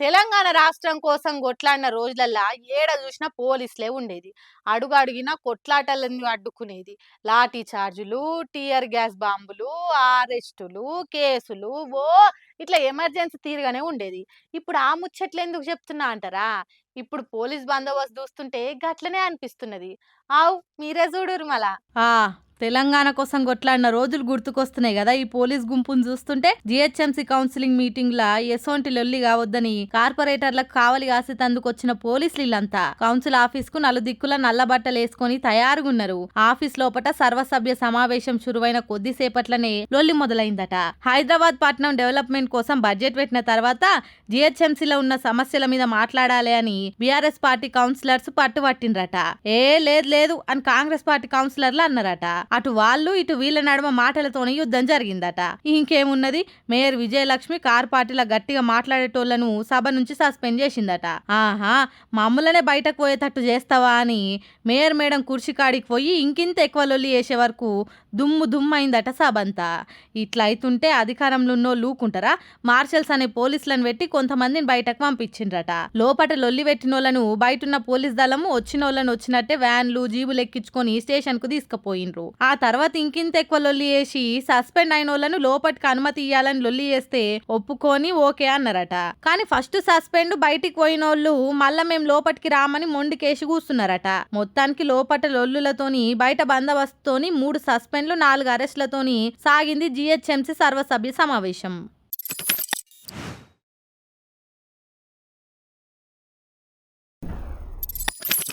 తెలంగాణ రాష్ట్రం కోసం కొట్లాడిన రోజులల్లా ఏడ చూసినా పోలీసులే ఉండేది. అడుగు అడుగినా కొట్లాటలను అడ్డుకునేది. లాఠీ చార్జులు, టియర్ గ్యాస్ బాంబులు, అరెస్టులు, కేసులు ఓ ఇట్లా ఎమర్జెన్సీ తీరుగానే ఉండేది. ఇప్పుడు ఆ ముచ్చట్లు ఎందుకు చెప్తున్నా అంటారా? ఇప్పుడు పోలీస్ బందోబస్తు చూస్తుంటే గట్లనే అనిపిస్తున్నది. ఆవ్ మీరే చూడురు మలా. ఆ తెలంగాణ కోసం కొట్లాడిన రోజులు గుర్తుకొస్తున్నాయి కదా. ఈ పోలీస్ గుంపును చూస్తుంటే జిహెచ్ఎంసీ కౌన్సిలింగ్ మీటింగ్ లా ఎసోంటి లొల్లి కావద్దని కార్పొరేటర్లకు కావలి కాసేతందుకు వచ్చిన పోలీసులు వీళ్ళంతా కౌన్సిల్ ఆఫీస్ కు నలుదిక్కుల నల్ల బట్టలు వేసుకొని తయారుగున్నారు. ఆఫీస్ లోపట సర్వసభ్య సమావేశం చురువైన కొద్దిసేపట్లనే లొల్లి మొదలైందట. హైదరాబాద్ పట్టణం డెవలప్మెంట్ కోసం బడ్జెట్ పెట్టిన తర్వాత జిహెచ్ఎంసీలో ఉన్న సమస్యల మీద మాట్లాడాలి అని బీఆర్ఎస్ పార్టీ కౌన్సిలర్స్ పట్టుబట్టిండ్రట. లేదు లేదు అని కాంగ్రెస్ పార్టీ కౌన్సిలర్లు అన్నారట. అటు వాళ్ళు ఇటు వీళ్ళ నడుమ మాటలతోనే యుద్ధం జరిగిందట. ఇంకేమున్నది, మేయర్ విజయలక్ష్మి కార్ పార్టీల గట్టిగా మాట్లాడేటోళ్లను సభ నుంచి సస్పెండ్ చేసిందట. ఆహా, మమ్ములనే బయటకు పోయేటట్టు చేస్తావా అని మేయర్ మేడం కుర్చీ కాడికి పోయి ఇంకింత ఎక్కువ లొల్లి చేసే వరకు దుమ్ము దుమ్మైందట సభంతా. ఇట్లా అయితుంటే అధికారంలో ఉన్నోళ్ళు ఊకుంటారా? మార్షల్స్ అనే పోలీసులను పెట్టి కొంతమందిని బయటకు పంపించిండ్రట. లోపట లొల్లి పెట్టినోళ్లను బయటున్న పోలీస్ దళము వచ్చినోళ్లను వచ్చినట్టే వ్యాన్లు జీబులు ఎక్కించుకొని స్టేషన్ కు తీసుకుపోయిండ్రు. ఆ తర్వాత ఇంకింత ఎక్కువ లొల్లి చేసి సస్పెండ్ అయిన వాళ్ళను లోపటికి అనుమతి ఇయ్యాలని లొల్లి చేస్తే ఒప్పుకొని ఓకే అన్నారట. కానీ ఫస్ట్ సస్పెండ్ బయటికి పోయినోళ్ళు మళ్ళా మేము లోపటికి రామని మొండికేసి కూస్తున్నారట. మొత్తానికి లోపట లొల్లులతోని బయట బందోబస్తుతోని 3 సస్పెండ్లు 4 అరెస్టులతోని సాగింది జిహెచ్ఎంసీ సర్వసభ్య సమావేశం.